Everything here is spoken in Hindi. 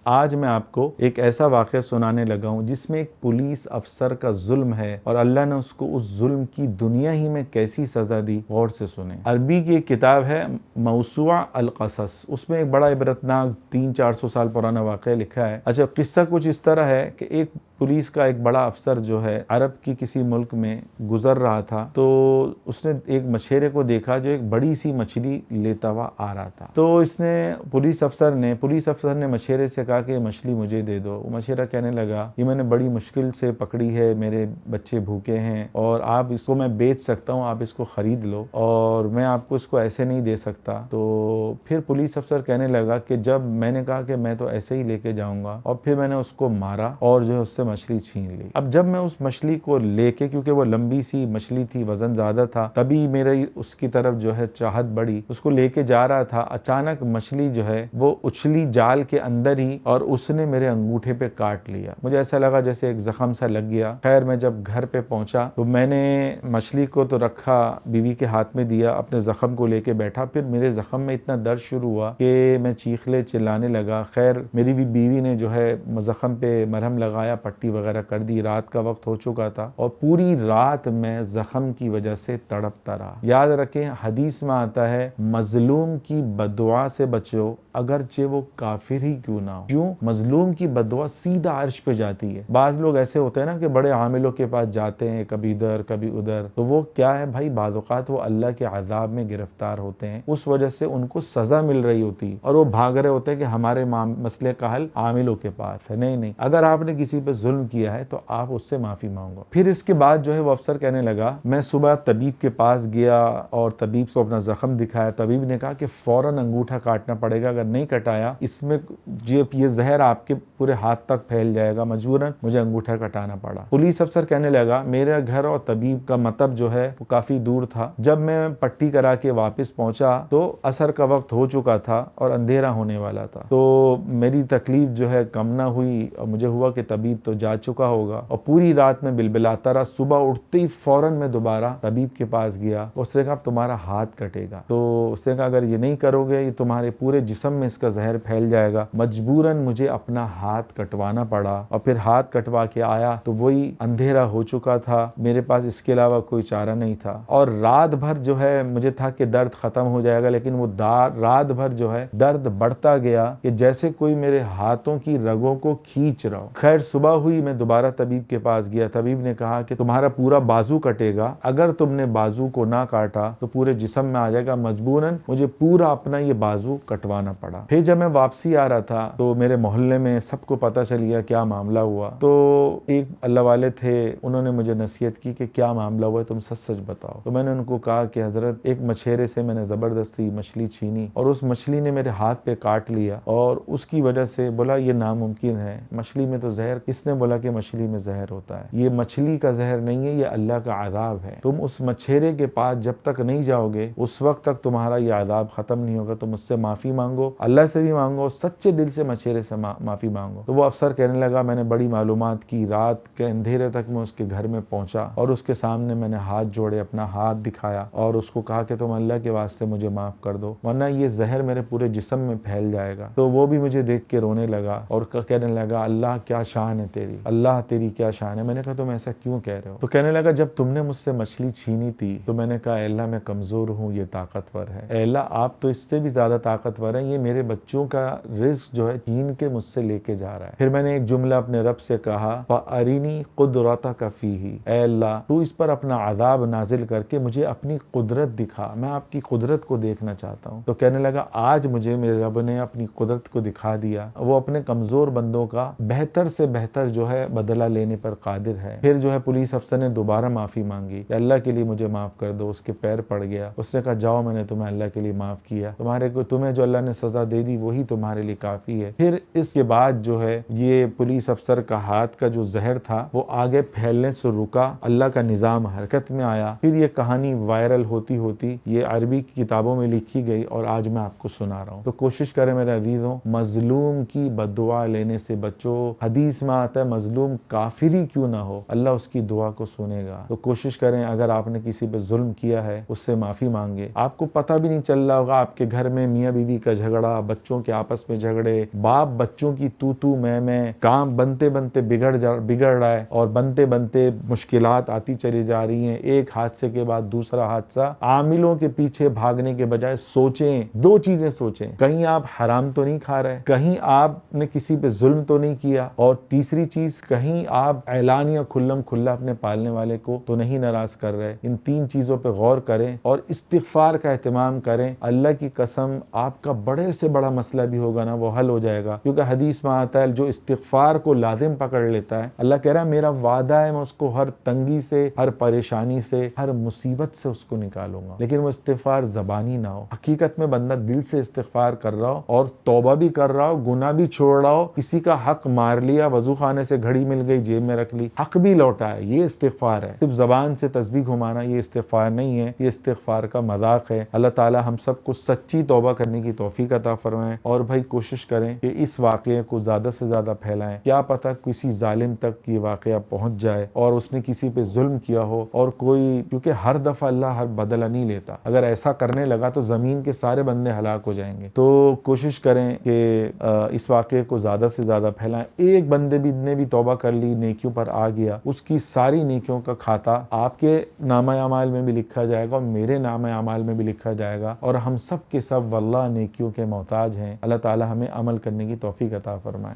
आज मैं आपको एक ऐसा वाक़या सुनाने लगा हूँ जिसमें एक पुलिस अफसर का जुल्म है और अल्लाह ने उसको उस जुल्म की दुनिया ही में कैसी सज़ा दी, गौर से सुने। अरबी की एक किताब है मौसूआ अल क़सस, उसमें एक बड़ा इबरतनाक 300-400 साल पुराना वाक़या लिखा है। अच्छा, किस्सा कुछ इस तरह है कि एक पुलिस का एक बड़ा अफसर जो है अरब की किसी मुल्क में गुजर रहा था, तो उसने एक मछेरे को देखा जो एक बड़ी सी मछली लेता हुआ आ रहा था। तो इसने पुलिस अफसर ने मछेरे से कहा कि ये मछली मुझे दे दो। वो मछेरा कहने लगा, ये मैंने बड़ी मुश्किल से पकड़ी है, मेरे बच्चे भूखे हैं और आप इसको मैं बेच सकता हूँ, आप इसको खरीद लो और मैं आपको इसको ऐसे नहीं दे सकता। तो फिर पुलिस अफसर कहने लगा कि जब मैंने कहा कि मैं तो ऐसे ही लेके जाऊंगा, और फिर मैंने उसको मारा और जो है उससे मछली छीन ली। अब जब मैं उस मछली को लेके, क्योंकि वो लंबी सी मछली थी, वजन ज्यादा था, तभी मेरी उसकी तरफ जो है चाहत बढ़ी, उसको लेके जा रहा था, अचानक मछली जो है वो उछली जाल के अंदर ही और उसने मेरे अंगूठे पे काट लिया। मुझे ऐसा लगा जैसे एक जख्म सा लग गया। खैर, मैं जब घर पे पहुंचा तो मैंने मछली को तो रखा, बीवी के हाथ में दिया, अपने जख्म को लेके बैठा। फिर मेरे जख्म में इतना दर्द शुरू हुआ कि मैं चीखले चिल्लाने लगा। खैर, मेरी भी बीवी ने जो है जख्म पे मरहम लगाया, पट्टी वगैरह कर दी। रात का वक्त हो चुका था और पूरी रात मैं जख्म की वजह से तड़पता रहा। याद रखें, हदीस में आता है, मजलूम की बददुआ से बचो अगरचे वो काफिर ही क्यों ना हो। क्यों? मजलूम की बददुआ सीधा अर्श पे जाती है। बाज लोग ऐसे होते हैं ना कि बड़े आमिलों के पास जाते हैं, कभी इधर कभी उधर, तो वो क्या है भाई, बाज़ औक़ात वो अल्लाह के अज़ाब में गिरफ्तार होते हैं, उस वजह से उनको सजा मिल रही होती है और वो भाग रहे होते हैं कि हमारे मसले का हल आमिलों के पास है। नहीं, अगर आपने किसी पे जुल्म किया है तो आप उससे माफी मांगो। फिर इसके बाद जो है वो अफसर कहने लगा, मैं सुबह तबीब के पास गया और तबीब को अपना जख्म दिखाया। तबीब ने कहा कि फौरन अंगूठा काटना पड़ेगा, अगर नहीं कटाया इसमें ये जहर आपके पूरे हाथ तक फैल जाएगा। मजबूरन मुझे अंगूठा कटाना पड़ा। पुलिस अफसर कहने लगा, मेरा घर और तबीब का मतलब जो है वो काफी दूर था। जब मैं पट्टी करा के वापस पहुंचा तो असर का वक्त हो चुका था और अंधेरा होने वाला था। तो मेरी तकलीफ जो है कम ना हुई और मुझे हुआ कि तबीब तो जा चुका होगा और पूरी रात में बिलबिलाता रहा। सुबह उठते ही फौरन मैं दोबारा तबीब के पास गया। उसने कहा तुम्हारा हाथ कटेगा। तो उसने कहा अगर ये नहीं करोगे ये तुम्हारे पूरे जिस्म में इसका जहर फैल जाएगा। मजबूरन मुझे अपना हाथ कटवाना पड़ा और फिर हाथ कटवा के आया तो वही अंधेरा हो चुका था। मेरे पास इसके अलावा कोई चारा नहीं था और रात भर जो है मुझे था कि दर्द खत्म हो जाएगा, लेकिन वो रात भर जो है दर्द बढ़ता गया कि जैसे कोई मेरे हाथों की रगों को खींच रहा हो। खैर, सुबह हुई, मैं दोबारा तबीब के पास गया। तबीब ने कहा कि तुम्हारा पूरा बाजू कटेगा, अगर तुमने बाजू को ना काटा तो पूरे जिस्म में आ जाएगा। मजबूरन मुझे पूरा अपना ये बाजू कटवाना पड़ा। फिर जब मैं वापसी आ रहा था तो मेरे मोहल्ले में सबको पता चल गया क्या मामला हुआ। तो एक अल्लाह वाले थे, उन्होंने मुझे नसीहत की कि क्या मामला हुआ है, तुम सच सच बताओ। तो मैंने उनको कहा कि हजरत, एक मछेरे से मैंने जबरदस्ती मछली छीनी और उस मछली ने मेरे हाथ पे काट लिया और उसकी वजह से बोला ये नामुमकिन है, मछली में तो जहर, किसने बोला कि मछली में जहर होता है, ये मछली का जहर नहीं है, ये अल्लाह का अज़ाब है। तुम उस मछेरे के पास जब तक नहीं जाओगे उस वक्त तक तुम्हारा ये अज़ाब खत्म नहीं होगा। तुम मुझसे माफी मांगो, अल्लाह से भी मांगो, सच्चे दिल से मछेरे से माफी मांगो। तो वो अफसर कहने लगा, मैंने बड़ी मालूमात की, रात के अंधेरे तक मैं उसके घर में पहुंचा और उसके सामने मैंने हाथ जोड़े, अपना हाथ दिखाया और उसको कहा कि तुम अल्लाह के वास्ते मुझे माफ कर दो वरना ये जहर मेरे पूरे जिस्म में फैल जाएगा। तो वो भी मुझे देख के रोने लगा और कहने लगा, अल्लाह क्या शान है तेरी, अल्लाह तेरी क्या शान है। मैंने कहा तुम ऐसा क्यों कह रहे हो? तो कहने लगा, जब तुमने मुझसे मछली छीनी थी तो मैंने कहा अल्लाह मैं कमजोर हूँ, ये ताकतवर है, अल्लाह आप तो इससे भी ज्यादा ताकतवर है, ये मेरे बच्चों का रिस्क जो है छीन के मुझसे लेके जा रहा है। फिर मैंने एक जुमला अपने रब से कहा, फ़अरिनी कुदरतक फीही, ऐ अल्लाह तू इस पर अपना अज़ाब नाजिल करके मुझे अपनी कुदरत दिखा, मैं आपकी कुदरत को देखना चाहता हूँ। तो कहने लगा, आज मुझे मेरे रब ने अपनी कुदरत को दिखा दिया, वो अपने कमजोर बंदों का बेहतर से बेहतर जो है बदला लेने पर कादिर है। फिर जो है पुलिस अफसर ने दोबारा माफी मांगी, अल्लाह के लिए मुझे माफ कर दो। उसके पैर पड़ गया। उसने कहा, जाओ मैंने तुम्हें अल्लाह के लिए माफ किया, तुम्हें जो अल्लाह ने सजा दे दी वही तुम्हारे लिए काफी है। फिर इसके बाद जो है ये पुलिस अफसर का हाथ का जो जहर था वो आगे फैलने से रुका, अल्लाह का निजाम हरकत में आया। फिर ये कहानी वायरल होती होती ये अरबी की किताबों में लिखी गई और आज मैं आपको सुना रहा हूँ। तो कोशिश करें मेरे अजीजों, मजलूम की बद्दुआ लेने से बचो। हदीस में आता है, चाहे मजलूम काफिर ही क्यों ना हो, अल्लाह उसकी दुआ को सुनेगा। तो कोशिश करें, अगर आपने किसी पे जुल्म किया है उससे माफी मांगे। आपको पता भी नहीं चल रहा होगा, आपके घर में मियाँ बीवी का झगड़ा, बच्चों के आपस में झगड़े, बाप बच्चों की तू मैं, काम बनते बनते बिगड़ रहा है और बनते बनते मुश्किलात आती चली जा रही हैं। एक हादसे के बाद दूसरा हादसा। आमिलों के पीछे भागने के बजाय सोचें, दो चीजें सोचें, कहीं आप हराम तो नहीं खा रहे, कहीं आपने किसी पे जुल्म तो नहीं किया, और तीसरी चीज, कहीं आप ऐलान या खुल्लम खुल्ला अपने पालने वाले को तो नहीं नाराज कर रहे। इन तीन चीजों पे गौर करें और इस्तिगफार का एहतमाम करें। अल्लाह की कसम, आपका बड़े से बड़ा मसला भी होगा ना, वो हल हो जाएगा। क्योंकि हदीस में आता है, जो इस्तिगफार को लाजिम पकड़ लेता है, अल्लाह कह रहा है मेरा वादा है मैं उसको हर तंगी से, हर परेशानी से, हर मुसीबत से उसको निकालूंगा। लेकिन वो इस्तिगफार ज़बानी ना हो, हकीकत में बंदा दिल से इस्तिगफार कर रहा हो और तौबा भी कर रहा हो, गुनाह भी छोड़ रहा हो, किसी का हक मार लिया, वजू खाने से घड़ी मिल गई जेब में रख ली, हक भी लौटा है, ये इस्तिगफार है। सिर्फ जबान से तस्बीह घुमाना ये इस्तिगफार नहीं है, ये इस्तिगफार का मजाक है। अल्लाह ताला हम सबको सच्ची तौबा करने की तौफीक अता फरमाए। और भाई कोशिश करें कि इस वाक़े को ज़्यादा से ज़्यादा फैलाएं। क्या पता किसी जालिम तक ये वाक़या पहुँच जाए और उसने किसी पे जुल्म किया हो, और कोई, क्योंकि हर दफ़ा अल्लाह हर बदला नहीं लेता, अगर ऐसा करने लगा तो ज़मीन के सारे बंदे हलाक हो जाएंगे। तो कोशिश करें कि इस वाक़े को ज़्यादा से ज़्यादा फैलाएं। एक बंदे भी ने भी तौबा कर ली, नेकियों पर आ गया, उसकी सारी नेकियों का खाता आपके नामा अमाल में भी लिखा जाएगा और मेरे नामा अमाल में भी लिखा जाएगा, और हम सब के सब वल्लाह नेकियों के मोहताज हैं। अल्लाह ताला हमें अमल करने की तौफीक अता फरमाए।